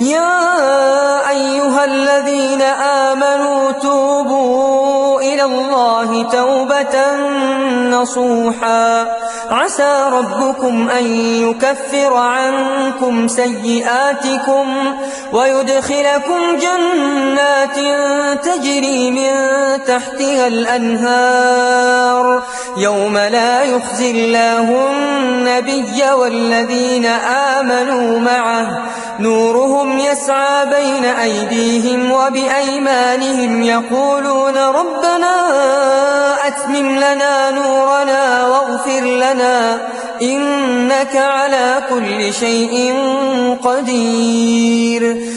يا أيها الذين آمنوا توبوا إلى الله توبة نصوحا عسى ربكم أن يكفر عنكم سيئاتكم ويدخلكم جنات تجري من تحتها الأنهار يوم لا يخزي الله النبي والذين آمنوا معه نورهم يسعى بين أيديهم وبأيمانهم يقولون ربنا أتمم لنا نورنا واغفر لنا إنك على كل شيء قدير.